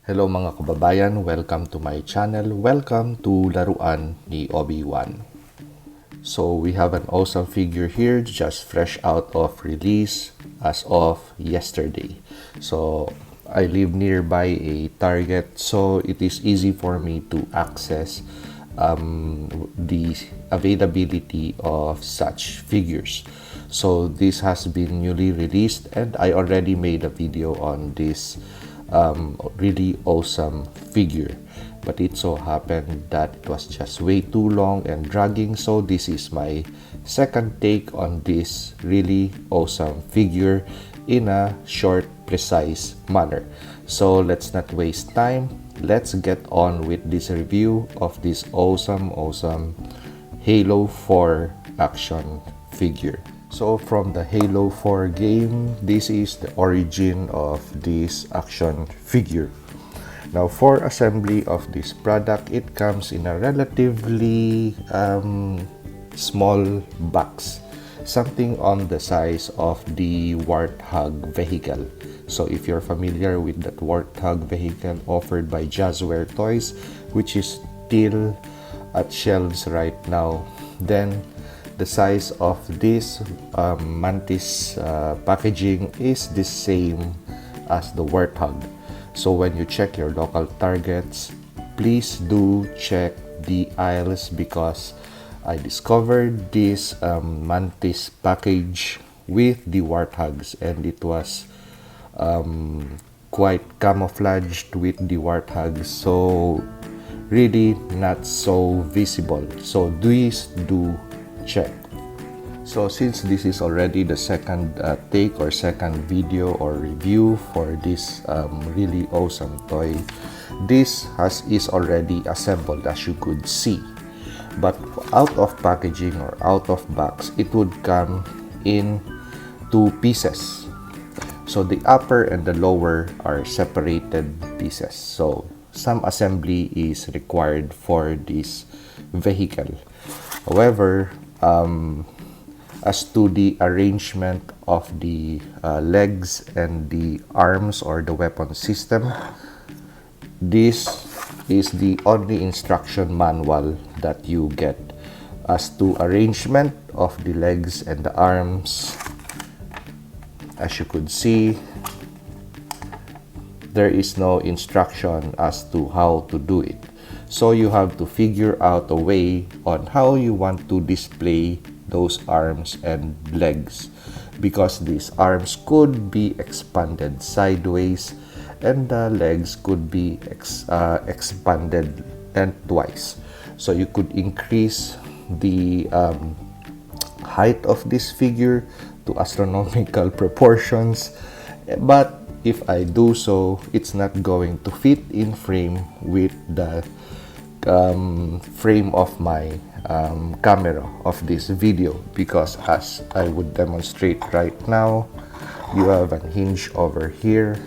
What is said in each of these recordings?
Hello mga kababayan, welcome to my channel. Welcome to Laruan ni Obi-Wan. So we have an awesome figure here, just fresh out of release as of yesterday. So I live nearby a Target, so it is easy for me to access the availability of such figures. So this has been newly released and I already made a video on this really awesome figure, but it so happened that it was just way too long and dragging, so this is my second take on this really awesome figure in a short, precise manner. So let's not waste time, let's get on with this review of this awesome Halo 4 action figure. So from the Halo 4 game, this is the origin of this action figure. Now for assembly of this product, it comes in a relatively small box, something on the size of the Warthog vehicle. So if you're familiar with that Warthog vehicle offered by Jazwares Toys, which is still at shelves right now, then the size of this Mantis packaging is the same as the Warthog. So when you check your local Targets, please do check the aisles, because I discovered this Mantis package with the Warthogs and it was quite camouflaged with the Warthogs, so really not so visible. So please do check. So since this is already the second take or second video or review for this really awesome toy, this is already assembled, as you could see, but out of packaging or out of box, it would come in two pieces. So the upper and the lower are separated pieces, so some assembly is required for this vehicle. However, as to the arrangement of the legs and the arms or the weapon system, this is the only instruction manual that you get. As to arrangement of the legs and the arms, as you could see, there is no instruction as to how to do it. So you have to figure out a way on how you want to display those arms and legs, because these arms could be expanded sideways and the legs could be expanded lengthwise. So you could increase the height of this figure to astronomical proportions, but if I do so, it's not going to fit in frame with the frame of my camera of this video, because as I would demonstrate right now, you have a hinge over here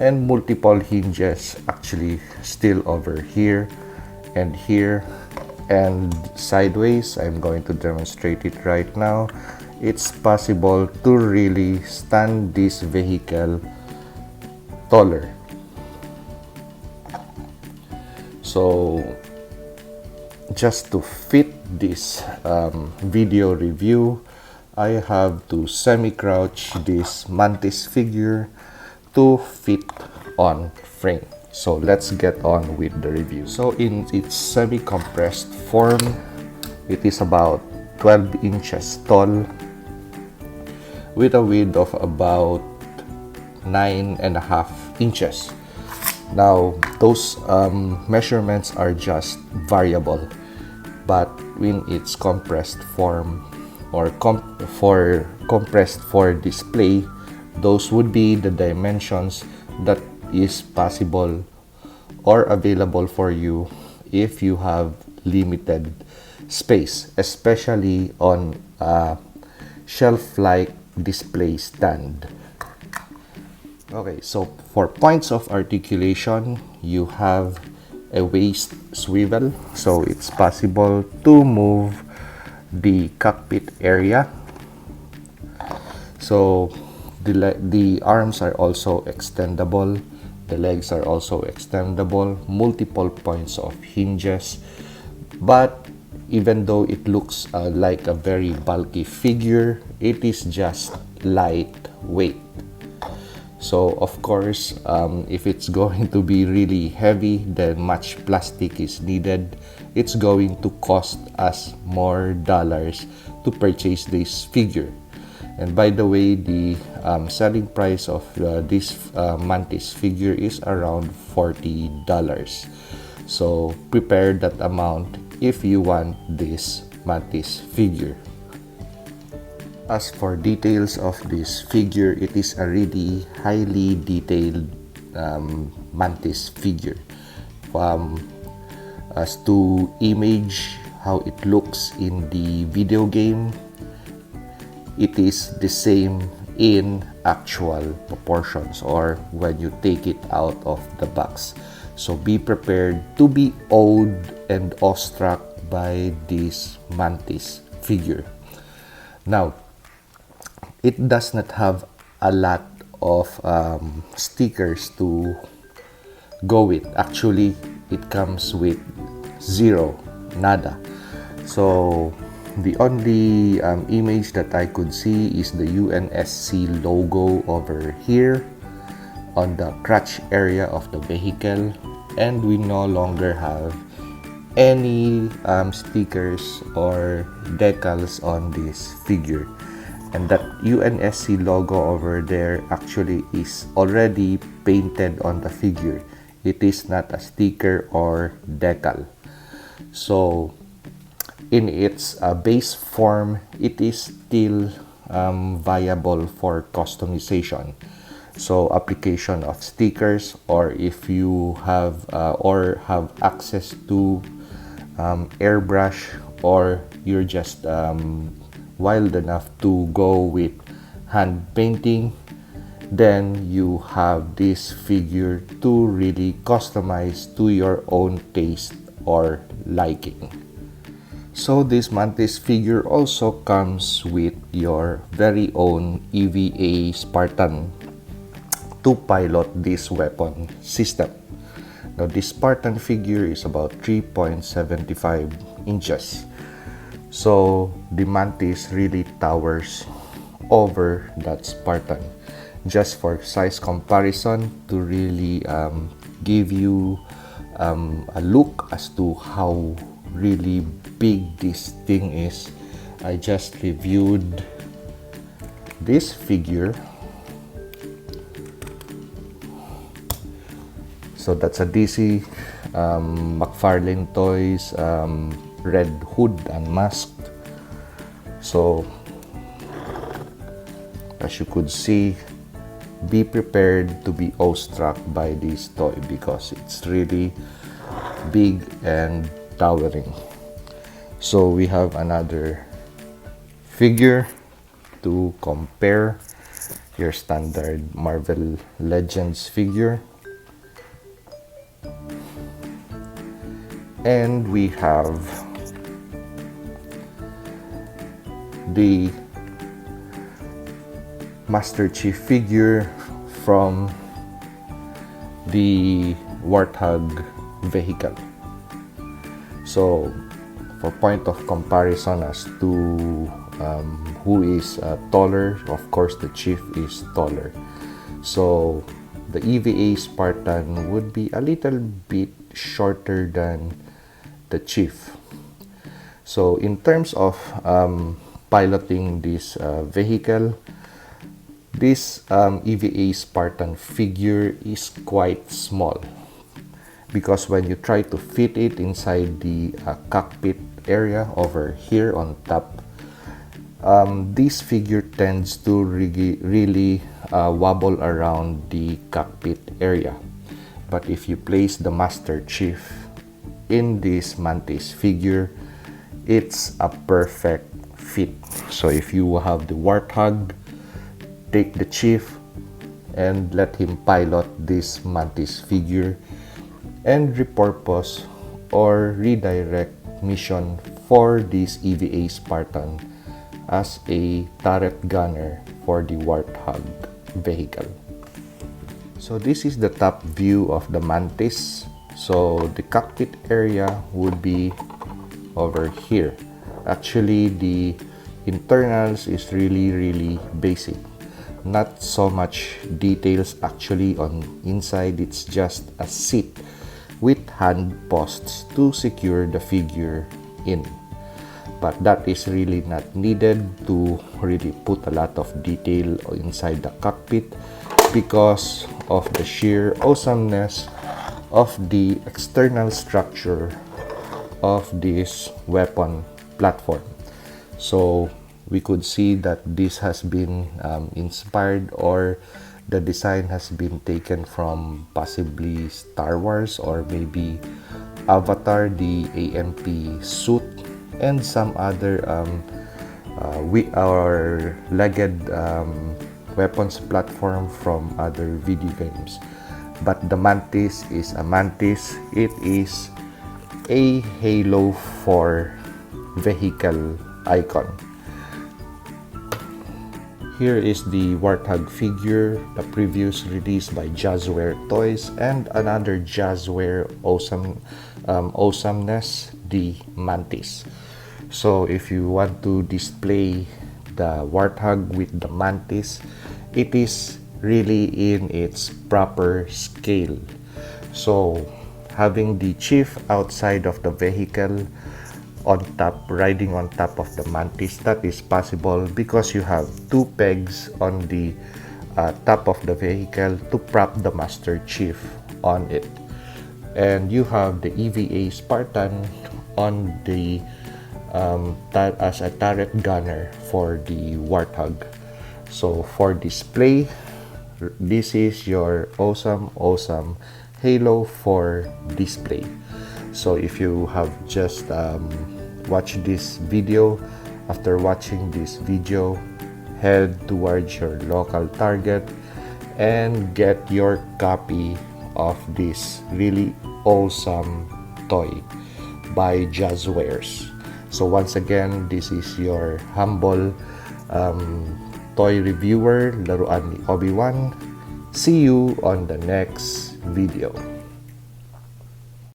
and multiple hinges actually still over here and sideways. I'm going to demonstrate it right now. It's possible to really stand this vehicle taller. So just to fit this video review, I have to semi-crouch this Mantis figure to fit on frame. So let's get on with the review. So in its semi-compressed form, it is about 12 inches tall with a width of about 9.5 inches. Now those measurements are just variable, but when it's compressed form or compressed for display, those would be the dimensions that is possible or available for you if you have limited space, especially on a shelf-like display stand. Okay, so for points of articulation, you have a waist swivel, so it's possible to move the cockpit area. So the arms are also extendable. The legs are also extendable, multiple points of hinges, but even though it looks like a very bulky figure, it is just lightweight. So of course, if it's going to be really heavy, then much plastic is needed. It's going to cost us more dollars to purchase this figure. And by the way, the selling price of this Mantis figure is around $40. So prepare that amount if you want this Mantis figure. As for details of this figure, it is a really highly detailed Mantis figure. As to image, how it looks in the video game, it is the same in actual proportions or when you take it out of the box. So be prepared to be awed and awestruck by this Mantis figure. Now, it does not have a lot of stickers to go with. Actually, it comes with zero, nada. So the only image that I could see is the UNSC logo over here on the crotch area of the vehicle, and we no longer have any stickers or decals on this figure. And that UNSC logo over there actually is already painted on the figure. It is not a sticker or decal. So in its base form, it is still viable for customization. So application of stickers, or if you have access to airbrush, or you're just wild enough to go with hand painting, then you have this figure to really customize to your own taste or liking. So this Mantis figure also comes with your very own EVA Spartan to pilot this weapon system. Now this Spartan figure is about 3.75 inches. So the Mantis really towers over that Spartan. Just for size comparison, to really give you a look as to how really big this thing is, I just reviewed this figure. So that's a DC McFarlane Toys red hood unmasked. So as you could see, be prepared to be awestruck by this toy because it's really big and towering. So we have another figure to compare your standard Marvel Legends figure. And we have the Master Chief figure from the Warthog vehicle. So for point of comparison as to who is taller, of course the Chief is taller. So the EVA Spartan would be a little bit shorter than the Chief. So in terms of piloting this vehicle, this EVA Spartan figure is quite small because when you try to fit it inside the cockpit area over here on top, this figure tends to really wobble around the cockpit area. But if you place the Master Chief in this Mantis figure, it's a perfect fit. So if you have the Warthog, take the Chief and let him pilot this Mantis figure and repurpose or redirect mission for this EVA Spartan as a turret gunner for the Warthog vehicle. So this is the top view of the Mantis. So the cockpit area would be over here. Actually, the internals is really basic. Not so much details actually on inside. It's just a seat with hand posts to secure the figure in. But that is really not needed to really put a lot of detail inside the cockpit because of the sheer awesomeness of the external structure of this weapon platform. So we could see that this has been inspired, or the design has been taken from possibly Star Wars or maybe Avatar, the AMP suit, and some other legged weapons platform from other video games. But the Mantis is a Mantis. It is a Halo 4 vehicle icon. Here is the Warthog figure, the previous release by Jazwares Toys, and another Jazwares awesomeness, the Mantis. So if you want to display the Warthog with the Mantis, it is really in its proper scale. So having the chief outside of the vehicle on top, riding on top of the Mantis, that is possible because you have two pegs on the top of the vehicle to prop the Master Chief on it, and you have the EVA Spartan on the as a turret gunner for the Warthog. So for display, this is your awesome Halo 4 display. So if you have just watched this video, after watching this video, head towards your local Target and get your copy of this really awesome toy by Jazwares. So once again, this is your humble toy reviewer, Laruan ni Obi-Wan. See you on the next video.